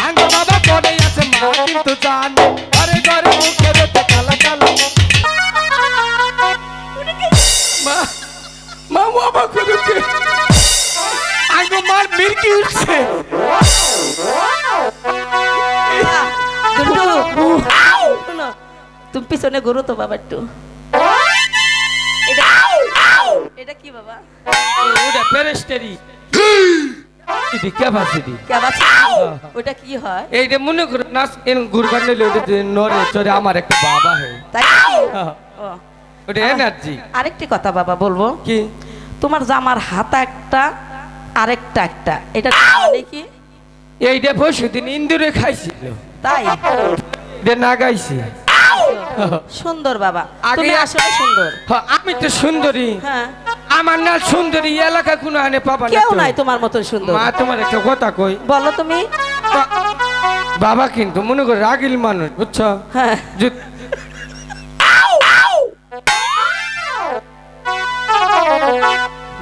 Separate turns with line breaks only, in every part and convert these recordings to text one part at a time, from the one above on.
আঙ্গ বাবা করে আছে মা কিন্তু জানে ঘরে ঘরে মুখে রেখে কালা কালা মা মা বাবা করে আঙ্গ মার মির্কি উঠছে
তুমি পিছনে ঘুরো তো বাবা একটু এটা কি বাবা
ওটা প্যারাস্টারি এটি ক্যাপাসিটি
ওটা কি হয়
এইটা মনে করো নাচ ঘুরবার নিলে ওটা নড়ে চড়ে আমার একটা বাবা হয়
তাই
ওটা এনার্জি
আরেকটি কথা বাবা বলবো
কি
তোমার জামার হাতা একটা আরেকটা একটা এটা মানে কি
এইটা পরশুদিন ইন্দুরে খাইছিল
তাই
এটা না গাইছি
সুন্দর বাবা তুমি আসলে সুন্দর
আমি তো সুন্দরী
হ্যাঁ
আমার না সুন্দরী এলাকা কোনো আনে পাবা না
কেউ নাই তোমার মতো সুন্দর
মা তোমার একটা কথা কই
বলো তুমি
বাবা কিন্তু মনে করে রাগিল মানুষ বুঝছো
হ্যাঁ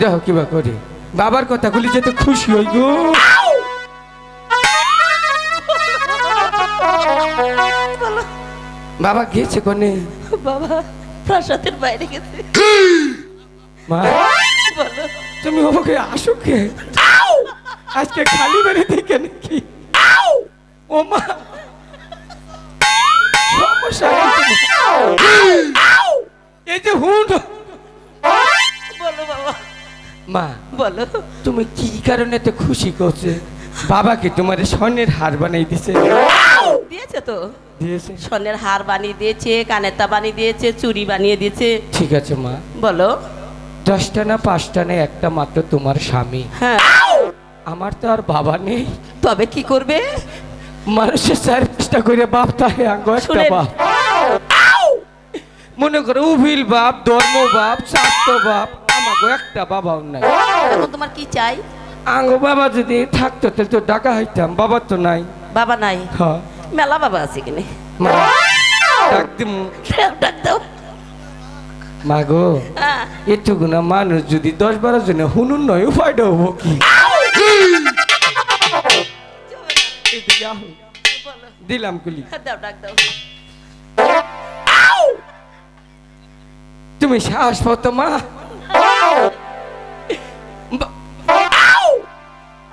দেখো কিবা করি বাবার কথা গুলি যেতে খুশি হই গো বাবা গেছে কোনে
বাবা প্রাসাদের বাইরে গেছে
মা
বলো
তুমি ওকে আসো কে আজকে খালি বেড়ে থেকে নাকি ও মা সমস্যা এই যে হুন
বলো বাবা
মা
বলো
তুমি কি কারণে তো খুশি করছে বাবাকে তোমার স্বর্ণের হার বানাই দিছে
দিয়েছে তো
দিয়েছে
স্বর্ণের হার বানিয়ে দিয়েছে কানেরটা বানিয়ে দিয়েছে চুড়ি বানিয়ে দিয়েছে
ঠিক আছে মা
বলো
10টা না 5টা না একটা মাত্র তোমার স্বামী
হ্যাঁ
আমার তো আর বাবা নেই
তবে কি করবে
মানুষের 4-5টা করে বাপ তাহে আঙ্গ একটা বাপ মনে করো উভিল বাপ ধর্ম বাপ স্বাস্থ্য বাপ আমাকে একটা বাবাও নাই
এখন তোমার কি চাই
আঙ্গ বাবা যদি থাকতো তাহলে তো ডাকা হইতাম বাবা তো নাই
বাবা নাই
হ্যাঁ
মেলা বাবা আছে কিনে
মা ডাক দিমু
ডাক দাও
মা গো এটুকু না মানুষ যদি 10-12 জনে হুনুন নয় উপায়টা হবো কি দিলাম কুলি
দাও ডাক দাও
তুমি সাহস পাও তো মা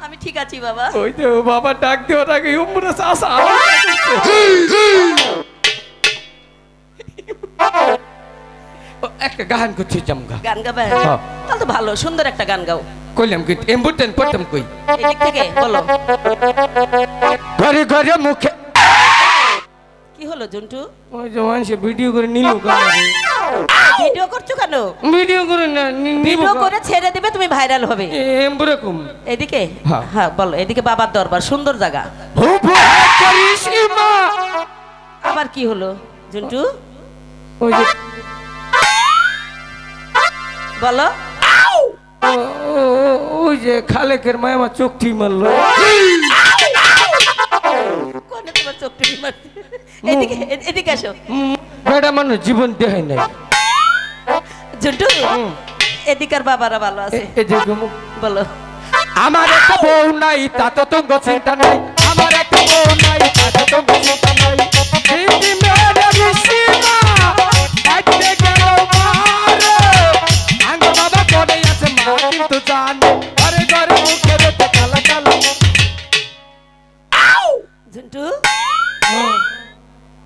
আমি ঠিক আছি বাবা
ওই তো বাবা ডাক দেওয়ার আগে উমরা সাসা একটা গান করছি জামগা
গান গাবে তাহলে তো ভালো সুন্দর একটা গান গাও
কইলাম কি এমবুটেন পড়তাম কই
এদিক থেকে বলো
ঘরে ঘরে মুখে
কি হলো জন্টু
ওই যে মানুষে ভিডিও করে নিল
ভিডিও করছো কেন
ভিডিও করে না
ভিডিও করে ছেড়ে দেবে তুমি ভাইরাল হবে
এমবুরকম
এদিকে হ্যাঁ বলো এদিকে বাবার দরবার সুন্দর জায়গা আবার কি হলো জন্টু
ওই যে
বলো
ওই যে খালেকের মায় আমার চোখটি মারলো
কোনে তোমার চোখটি মারছে এদিকে এদিকে আসো
বেটা মানুষ জীবন দেখায় নাই
জন্টু এদিকার বাবারা ভালো আছে বলো
আমার একটা বউ নাই তা তো তোমার চিন্তা নাই আমার একটা বউ নাই তা তো তোমার চিন্তা নাই দিদি মেরে বিসিমা আইতে গেল মারে আঙ্গ বাবা করে আছে মা কিন্তু জানে ঘরে ঘরে মুখে রেখে কালা কালা
জন্টু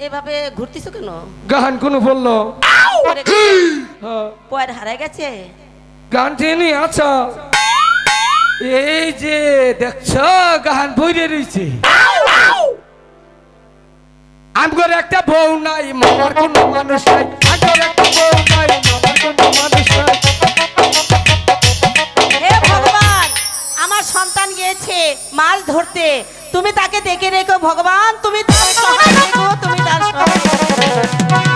এভাবে ঘুরতিছো কেন
গান কোন বললো
পয়ের হারায় গেছে
গান টেনে আচ্ছা এই যে দেখছ গান বইরে রয়েছে আমার একটা বউ নাই মামার কোনো মানুষ নাই আমার একটা বউ নাই মামার কোনো মানুষ নাই
হে ভগবান আমার সন্তান গিয়েছে মাছ ধরতে তুমি তাকে দেখে রেখো ভগবান তুমি তার সহায় রেখো তুমি তার সহায়